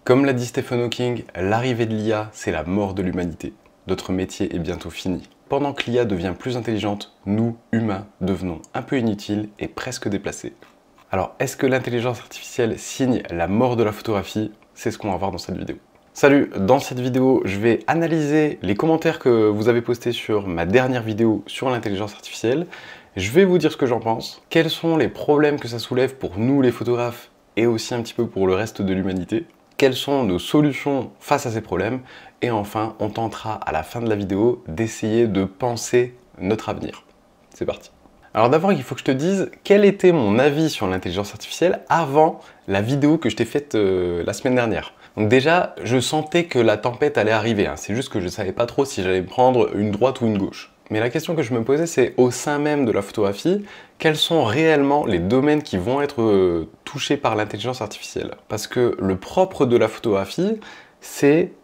Comme l'a dit Stephen Hawking, l'arrivée de l'IA, c'est la mort de l'humanité. Notre métier est bientôt fini. Pendant que l'IA devient plus intelligente, nous, humains, devenons un peu inutiles et presque déplacés. Alors, est-ce que l'intelligence artificielle signe la mort de la photographie? C'est ce qu'on va voir dans cette vidéo. Salut, dans cette vidéo, je vais analyser les commentaires que vous avez postés sur ma dernière vidéo sur l'intelligence artificielle. Je vais vous dire ce que j'en pense, quels sont les problèmes que ça soulève pour nous les photographes et aussi un petit peu pour le reste de l'humanité, quelles sont nos solutions face à ces problèmes, et enfin, on tentera à la fin de la vidéo d'essayer de penser notre avenir. C'est parti. Alors d'abord, il faut que je te dise quel était mon avis sur l'intelligence artificielle avant la vidéo que je t'ai faite la semaine dernière. Donc déjà, je sentais que la tempête allait arriver, hein. C'est juste que je ne savais pas trop si j'allais prendre une droite ou une gauche. Mais la question que je me posais, c'est au sein même de la photographie, quels sont réellement les domaines qui vont être touchés par l'intelligence artificielle? Parce que le propre de la photographie, c'est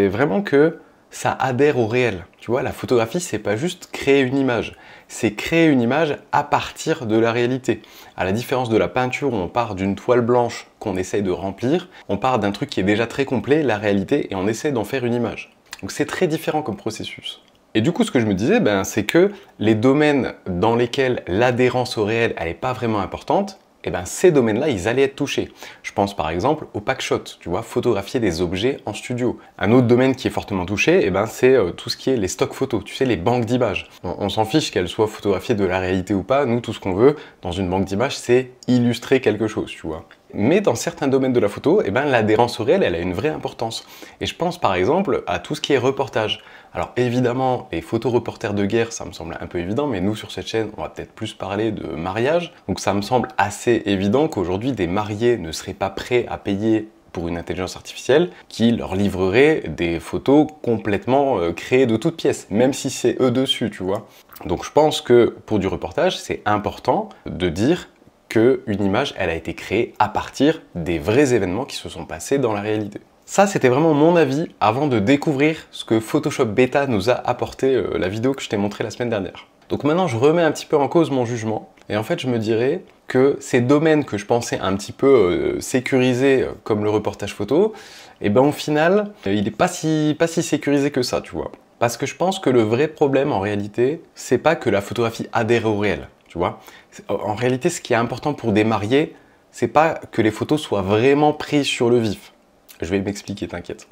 vraiment que ça adhère au réel. Tu vois, la photographie, c'est pas juste créer une image, c'est créer une image à partir de la réalité. À la différence de la peinture où on part d'une toile blanche qu'on essaye de remplir, on part d'un truc qui est déjà très complet, la réalité, et on essaie d'en faire une image. Donc c'est très différent comme processus. Et du coup, ce que je me disais, c'est que les domaines dans lesquels l'adhérence au réel, elle n'est pas vraiment importante, ces domaines-là, ils allaient être touchés. Je pense par exemple au packshot, tu vois, photographier des objets en studio. Un autre domaine qui est fortement touché, c'est tout ce qui est les stock photos, tu sais, les banques d'images. On s'en fiche qu'elles soient photographiées de la réalité ou pas, nous, tout ce qu'on veut dans une banque d'images, c'est illustrer quelque chose, tu vois. Mais dans certains domaines de la photo, l'adhérence au réel, elle a une vraie importance. Et je pense par exemple à tout ce qui est reportage. Alors évidemment, les photoreporters de guerre, ça me semble un peu évident, mais nous sur cette chaîne, on va peut-être plus parler de mariage. Donc ça me semble assez évident qu'aujourd'hui, des mariés ne seraient pas prêts à payer pour une intelligence artificielle qui leur livrerait des photos complètement créées de toutes pièces, même si c'est eux dessus, tu vois. Donc je pense que pour du reportage, c'est important de dire qu'une image, elle a été créée à partir des vrais événements qui se sont passés dans la réalité. Ça, c'était vraiment mon avis avant de découvrir ce que Photoshop Beta nous a apporté, la vidéo que je t'ai montrée la semaine dernière. Donc maintenant, je remets un petit peu en cause mon jugement. Et en fait, je me dirais que ces domaines que je pensais un petit peu sécurisés, comme le reportage photo, au final, il n'est pas si sécurisé que ça, tu vois. Parce que je pense que le vrai problème, en réalité, c'est pas que la photographie adhère au réel, tu vois. En réalité, ce qui est important pour des mariés, c'est pas que les photos soient vraiment prises sur le vif. Je vais m'expliquer, t'inquiète.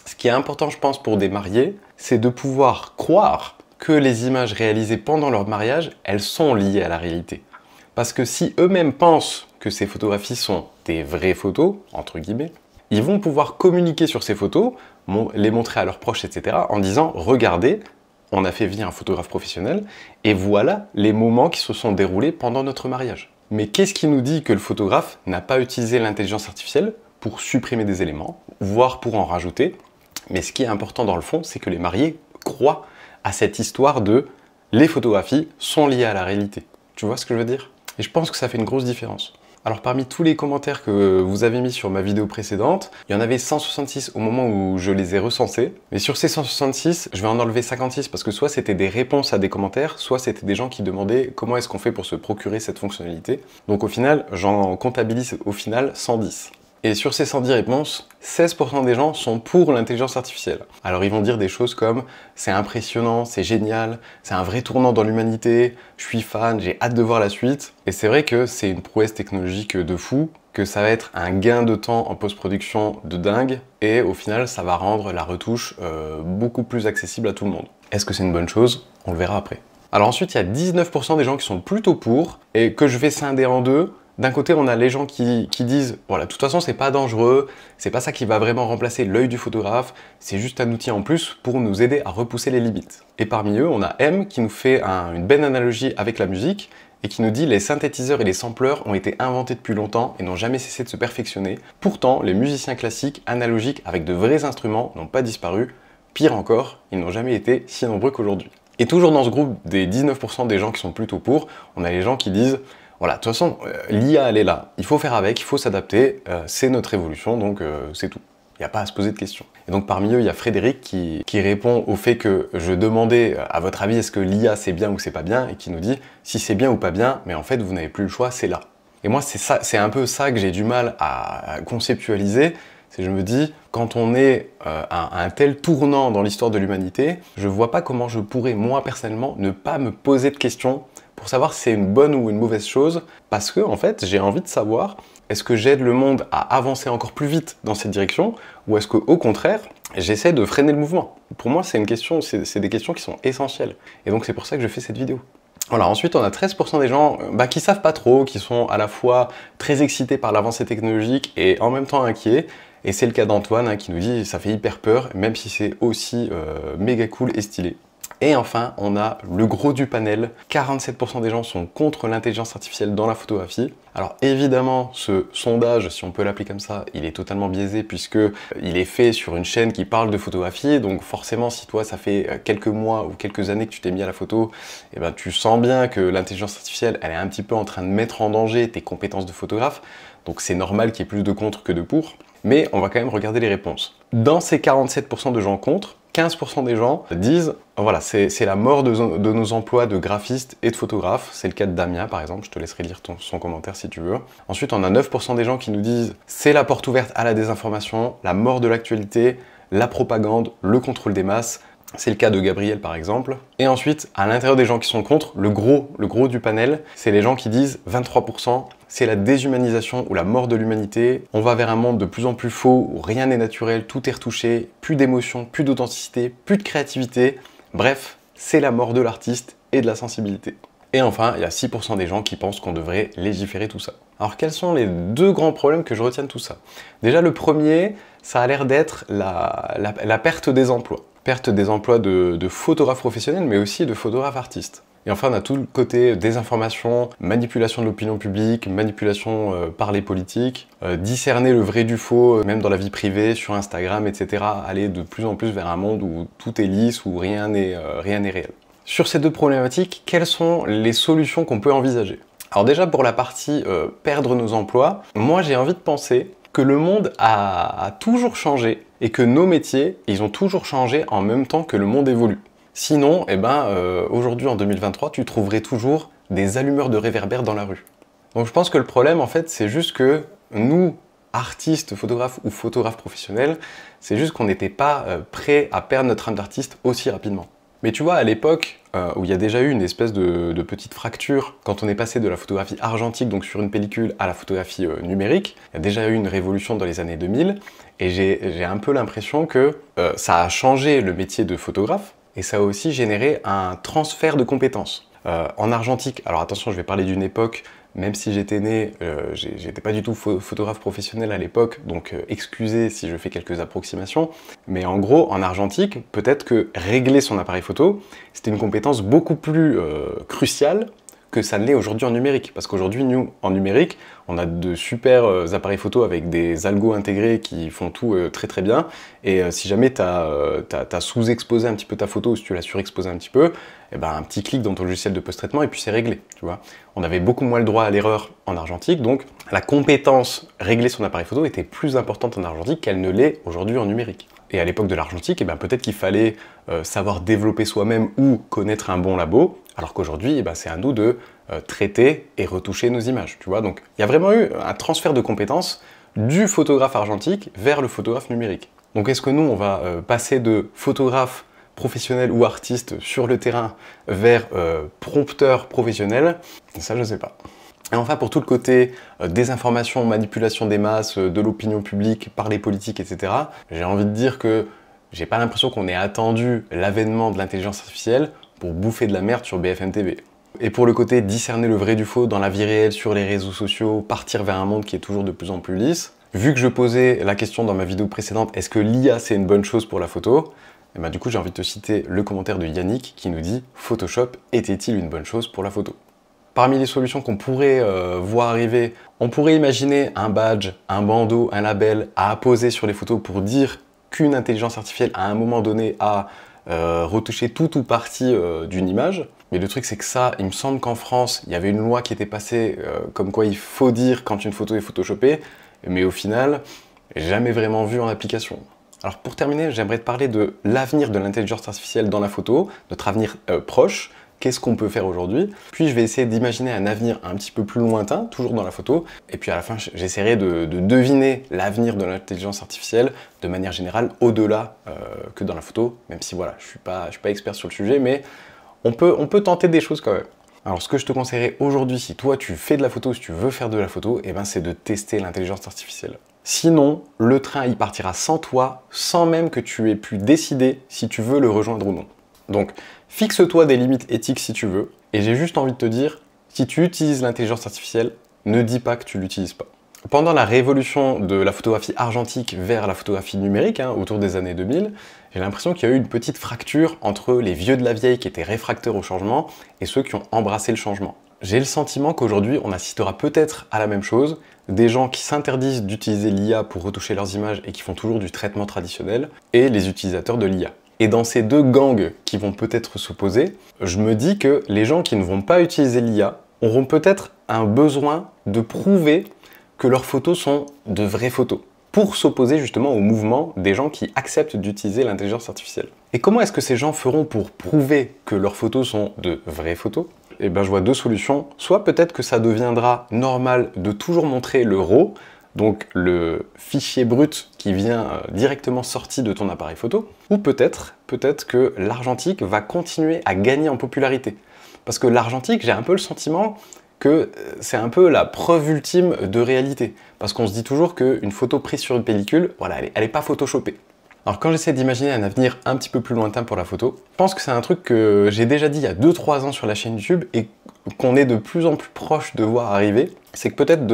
Ce qui est important, je pense, pour des mariés, c'est de pouvoir croire que les images réalisées pendant leur mariage, elles sont liées à la réalité. Parce que si eux-mêmes pensent que ces photographies sont des vraies photos, entre guillemets, ils vont pouvoir communiquer sur ces photos, les montrer à leurs proches, etc., en disant « Regardez, on a fait venir un photographe professionnel, et voilà les moments qui se sont déroulés pendant notre mariage. » Mais qu'est-ce qui nous dit que le photographe n'a pas utilisé l'intelligence artificielle pour supprimer des éléments, voire pour en rajouter? Mais ce qui est important dans le fond, c'est que les mariés croient à cette histoire de les photographies sont liées à la réalité. Tu vois ce que je veux dire? Et je pense que ça fait une grosse différence. Alors parmi tous les commentaires que vous avez mis sur ma vidéo précédente, il y en avait 166 au moment où je les ai recensés. Mais sur ces 166, je vais en enlever 56 parce que soit c'était des réponses à des commentaires, soit c'était des gens qui demandaient comment est-ce qu'on fait pour se procurer cette fonctionnalité. Donc au final, j'en comptabilise au final 110. Et sur ces 110 réponses, 16% des gens sont pour l'intelligence artificielle. Alors ils vont dire des choses comme « c'est impressionnant, c'est génial, c'est un vrai tournant dans l'humanité, je suis fan, j'ai hâte de voir la suite ». Et c'est vrai que c'est une prouesse technologique de fou, que ça va être un gain de temps en post-production de dingue, et au final ça va rendre la retouche beaucoup plus accessible à tout le monde. Est-ce que c'est une bonne chose? On le verra après. Alors ensuite, il y a 19% des gens qui sont plutôt pour, et que je vais scinder en deux. D'un côté, on a les gens qui disent « Voilà, de toute façon, c'est pas dangereux, c'est pas ça qui va vraiment remplacer l'œil du photographe, c'est juste un outil en plus pour nous aider à repousser les limites. » Et parmi eux, on a M qui nous fait une belle analogie avec la musique et qui nous dit « Les synthétiseurs et les sampleurs ont été inventés depuis longtemps et n'ont jamais cessé de se perfectionner. Pourtant, les musiciens classiques, analogiques, avec de vrais instruments, n'ont pas disparu. Pire encore, ils n'ont jamais été si nombreux qu'aujourd'hui. » Et toujours dans ce groupe des 19% des gens qui sont plutôt pour, on a les gens qui disent « Voilà, de toute façon, l'IA, elle est là, il faut faire avec, il faut s'adapter, c'est notre évolution, donc c'est tout. Il n'y a pas à se poser de questions. » Et donc parmi eux, il y a Frédéric qui répond au fait que je demandais, à votre avis, est-ce que l'IA c'est bien ou c'est pas bien, et qui nous dit, si c'est bien ou pas bien, mais en fait, vous n'avez plus le choix, c'est là. Et moi, c'est un peu ça que j'ai du mal à conceptualiser, Je me dis, quand on est à un tel tournant dans l'histoire de l'humanité, je vois pas comment je pourrais, moi personnellement, ne pas me poser de questions pour savoir si c'est une bonne ou une mauvaise chose, parce que en fait, j'ai envie de savoir, est-ce que j'aide le monde à avancer encore plus vite dans cette direction, ou est-ce qu'au contraire, j'essaie de freiner le mouvement? Pour moi, c'est des questions qui sont essentielles. Et donc c'est pour ça que je fais cette vidéo. Voilà, ensuite on a 13% des gens qui savent pas trop, qui sont à la fois très excités par l'avancée technologique et en même temps inquiets. Et c'est le cas d'Antoine qui nous dit ça fait hyper peur, même si c'est aussi méga cool et stylé. Et enfin, on a le gros du panel, 47% des gens sont contre l'intelligence artificielle dans la photographie. Alors évidemment, ce sondage, si on peut l'appeler comme ça, il est totalement biaisé puisque il est fait sur une chaîne qui parle de photographie, donc forcément si toi ça fait quelques mois ou quelques années que tu t'es mis à la photo, eh ben, tu sens bien que l'intelligence artificielle, elle est un petit peu en train de mettre en danger tes compétences de photographe, donc c'est normal qu'il y ait plus de contre que de pour, mais on va quand même regarder les réponses. Dans ces 47% de gens contre, 15% des gens disent voilà, c'est la mort de nos emplois de graphistes et de photographes. C'est le cas de Damien par exemple, je te laisserai lire son commentaire si tu veux. Ensuite, on a 9% des gens qui nous disent c'est la porte ouverte à la désinformation, la mort de l'actualité, la propagande, le contrôle des masses. C'est le cas de Gabriel par exemple. Et ensuite, à l'intérieur des gens qui sont contre, le gros du panel, c'est les gens qui disent 23%, c'est la déshumanisation ou la mort de l'humanité. On va vers un monde de plus en plus faux, où rien n'est naturel, tout est retouché, plus d'émotion, plus d'authenticité, plus de créativité. Bref, c'est la mort de l'artiste et de la sensibilité. Et enfin, il y a 6% des gens qui pensent qu'on devrait légiférer tout ça. Alors quels sont les deux grands problèmes que je retiens de tout ça? Déjà le premier, ça a l'air d'être la perte des emplois. Perte des emplois de photographes professionnels, mais aussi de photographes artistes. Et enfin, on a tout le côté désinformation, manipulation de l'opinion publique, manipulation par les politiques, discerner le vrai du faux, même dans la vie privée, sur Instagram, etc. Aller de plus en plus vers un monde où tout est lisse, où rien n'est réel. Sur ces deux problématiques, quelles sont les solutions qu'on peut envisager? Alors déjà, pour la partie perdre nos emplois, moi j'ai envie de penser que le monde a toujours changé et que nos métiers, ils ont toujours changé en même temps que le monde évolue. Sinon, aujourd'hui en 2023, tu trouverais toujours des allumeurs de réverbères dans la rue. Donc je pense que le problème, en fait, c'est juste que nous, artistes, photographes ou photographes professionnels, c'est juste qu'on n'était pas prêts à perdre notre âme d'artiste aussi rapidement. Mais tu vois, à l'époque où il y a déjà eu une espèce de petite fracture, quand on est passé de la photographie argentique, donc sur une pellicule, à la photographie numérique, il y a déjà eu une révolution dans les années 2000, et j'ai un peu l'impression que ça a changé le métier de photographe, et ça a aussi généré un transfert de compétences. En argentique, alors attention, je vais parler d'une époque, même si j'étais né, j'étais pas du tout photographe professionnel à l'époque, donc excusez si je fais quelques approximations, mais en gros, en argentique, peut-être que régler son appareil photo, c'était une compétence beaucoup plus cruciale que ça ne l'est aujourd'hui en numérique. Parce qu'aujourd'hui, nous, en numérique, on a de super appareils photo avec des algos intégrés qui font tout très très bien. Et si jamais tu as sous-exposé un petit peu ta photo ou si tu l'as surexposé un petit peu, eh ben, un petit clic dans ton logiciel de post-traitement et puis c'est réglé. Tu vois, on avait beaucoup moins le droit à l'erreur en argentique, donc la compétence régler son appareil photo était plus importante en argentique qu'elle ne l'est aujourd'hui en numérique. Et à l'époque de l'argentique, eh ben, peut-être qu'il fallait savoir développer soi-même ou connaître un bon labo, alors qu'aujourd'hui, eh ben, c'est à nous de traiter et retoucher nos images. Tu vois, donc il y a vraiment eu un transfert de compétences du photographe argentique vers le photographe numérique. Donc est-ce que nous, on va passer de photographe professionnel ou artiste sur le terrain vers prompteur professionnel? Ça, je ne sais pas. Et enfin, pour tout le côté désinformation, manipulation des masses, de l'opinion publique par les politiques, etc., j'ai envie de dire que j'ai pas l'impression qu'on ait attendu l'avènement de l'intelligence artificielle pour bouffer de la merde sur BFM TV. Et pour le côté discerner le vrai du faux dans la vie réelle, sur les réseaux sociaux, partir vers un monde qui est toujours de plus en plus lisse, vu que je posais la question dans ma vidéo précédente, est-ce que l'IA c'est une bonne chose pour la photo? Et ben, du coup, j'ai envie de te citer le commentaire de Yannick qui nous dit « Photoshop était-il une bonne chose pour la photo ?» Parmi les solutions qu'on pourrait voir arriver, on pourrait imaginer un badge, un bandeau, un label à apposer sur les photos pour dire qu'une intelligence artificielle à un moment donné a retouché tout ou partie d'une image. Mais le truc c'est que ça, il me semble qu'en France, il y avait une loi qui était passée comme quoi il faut dire quand une photo est photoshopée, mais au final, jamais vraiment vu en application. Alors pour terminer, j'aimerais te parler de l'avenir de l'intelligence artificielle dans la photo, notre avenir proche, qu'est-ce qu'on peut faire aujourd'hui. Puis je vais essayer d'imaginer un avenir un petit peu plus lointain, toujours dans la photo. Et puis à la fin, j'essaierai de deviner l'avenir de l'intelligence artificielle de manière générale, au-delà que dans la photo. Même si voilà, je suis pas expert sur le sujet, mais on peut tenter des choses quand même. Alors ce que je te conseillerais aujourd'hui, si toi tu fais de la photo, si tu veux faire de la photo, eh ben, c'est de tester l'intelligence artificielle. Sinon, le train il partira sans toi, sans même que tu aies pu décider si tu veux le rejoindre ou non. Donc fixe-toi des limites éthiques si tu veux, et j'ai juste envie de te dire, si tu utilises l'intelligence artificielle, ne dis pas que tu l'utilises pas. Pendant la révolution de la photographie argentique vers la photographie numérique, autour des années 2000, j'ai l'impression qu'il y a eu une petite fracture entre les vieux de la vieille qui étaient réfractaires au changement et ceux qui ont embrassé le changement. J'ai le sentiment qu'aujourd'hui, on assistera peut-être à la même chose, des gens qui s'interdisent d'utiliser l'IA pour retoucher leurs images et qui font toujours du traitement traditionnel, et les utilisateurs de l'IA. Et dans ces deux gangs qui vont peut-être s'opposer, je me dis que les gens qui ne vont pas utiliser l'IA auront peut-être un besoin de prouver que leurs photos sont de vraies photos, pour s'opposer justement au mouvement des gens qui acceptent d'utiliser l'intelligence artificielle. Et comment est-ce que ces gens feront pour prouver que leurs photos sont de vraies photos? Eh ben, je vois deux solutions. Soit peut-être que ça deviendra normal de toujours montrer le RAW, donc le fichier brut qui vient directement sorti de ton appareil photo, ou peut-être que l'argentique va continuer à gagner en popularité. Parce que l'argentique, j'ai un peu le sentiment que c'est un peu la preuve ultime de réalité. Parce qu'on se dit toujours qu'une photo prise sur une pellicule, voilà, elle est pas photoshopée. Alors quand j'essaie d'imaginer un avenir un petit peu plus lointain pour la photo, je pense que c'est un truc que j'ai déjà dit il y a 2-3 ans sur la chaîne YouTube et qu'on est de plus en plus proche de voir arriver, c'est que peut-être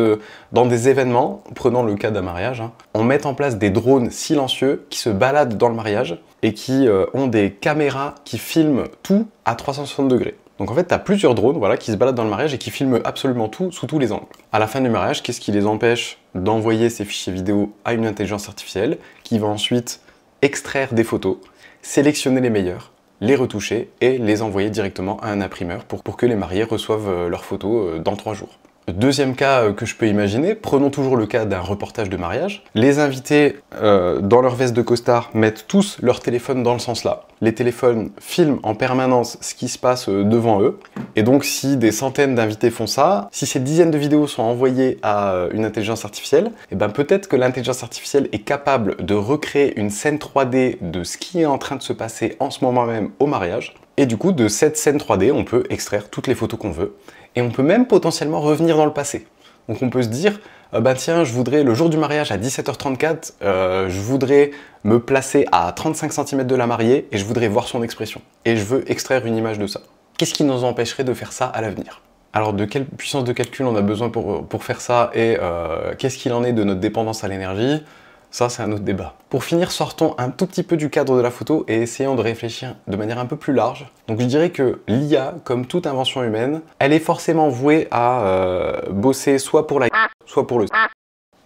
dans des événements, prenons le cas d'un mariage, on met en place des drones silencieux qui se baladent dans le mariage et qui ont des caméras qui filment tout à 360 degrés. Donc en fait, tu as plusieurs drones qui se baladent dans le mariage et qui filment absolument tout sous tous les angles. À la fin du mariage, qu'est-ce qui les empêche d'envoyer ces fichiers vidéo à une intelligence artificielle qui va ensuite extraire des photos, sélectionner les meilleures, les retoucher et les envoyer directement à un imprimeur pour que les mariés reçoivent leurs photos dans 3 jours. Deuxième cas que je peux imaginer, prenons toujours le cas d'un reportage de mariage. Les invités, dans leur veste de costard, mettent tous leur téléphone dans le sens là. Les téléphones filment en permanence ce qui se passe devant eux. Et donc si des centaines d'invités font ça, si ces dizaines de vidéos sont envoyées à une intelligence artificielle, et ben peut-être que l'intelligence artificielle est capable de recréer une scène 3D de ce qui est en train de se passer en ce moment même au mariage. Et du coup, de cette scène 3D, on peut extraire toutes les photos qu'on veut. Et on peut même potentiellement revenir dans le passé. Donc on peut se dire, bah tiens, je voudrais, le jour du mariage à 17h34, je voudrais me placer à 35 cm de la mariée et je voudrais voir son expression. Et je veux extraire une image de ça. Qu'est-ce qui nous empêcherait de faire ça à l'avenir? Alors de quelle puissance de calcul on a besoin pour faire ça et qu'est-ce qu'il en est de notre dépendance à l'énergie? Ça, c'est un autre débat. Pour finir, sortons un tout petit peu du cadre de la photo et essayons de réfléchir de manière un peu plus large. Donc je dirais que l'IA, comme toute invention humaine, elle est forcément vouée à bosser soit pour la soit pour le.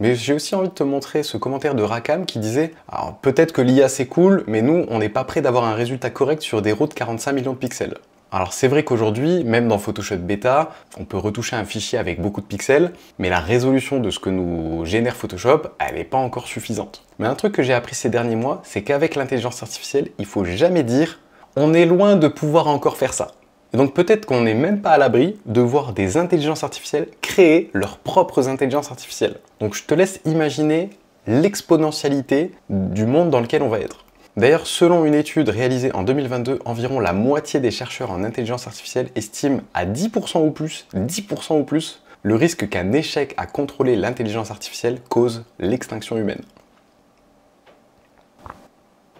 Mais j'ai aussi envie de te montrer ce commentaire de Rakam qui disait « Alors peut-être que l'IA c'est cool, mais nous, on n'est pas prêt d'avoir un résultat correct sur des RAW de 45 millions de pixels. » Alors c'est vrai qu'aujourd'hui, même dans Photoshop Beta, on peut retoucher un fichier avec beaucoup de pixels, mais la résolution de ce que nous génère Photoshop, elle n'est pas encore suffisante. Mais un truc que j'ai appris ces derniers mois, c'est qu'avec l'intelligence artificielle, il faut jamais dire « on est loin de pouvoir encore faire ça ». Et donc peut-être qu'on n'est même pas à l'abri de voir des intelligences artificielles créer leurs propres intelligences artificielles. Donc je te laisse imaginer l'exponentialité du monde dans lequel on va être. D'ailleurs, selon une étude réalisée en 2022, environ la moitié des chercheurs en intelligence artificielle estiment à 10% ou plus, le risque qu'un échec à contrôler l'intelligence artificielle cause l'extinction humaine.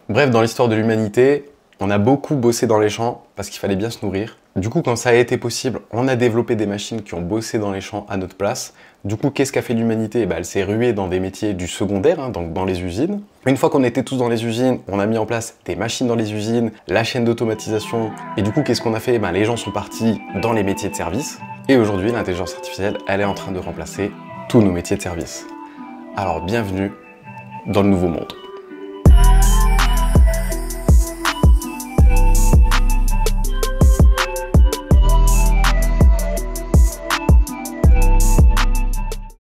Bref, dans l'histoire de l'humanité, on a beaucoup bossé dans les champs parce qu'il fallait bien se nourrir. Du coup, quand ça a été possible, on a développé des machines qui ont bossé dans les champs à notre place. Du coup, qu'est-ce qu'a fait l'humanité? Elle s'est ruée dans des métiers du secondaire, donc dans les usines. Une fois qu'on était tous dans les usines, on a mis en place des machines dans les usines, la chaîne d'automatisation. Et du coup, qu'est-ce qu'on a fait? Les gens sont partis dans les métiers de service. Et aujourd'hui, l'intelligence artificielle, elle est en train de remplacer tous nos métiers de service. Alors, bienvenue dans le nouveau monde.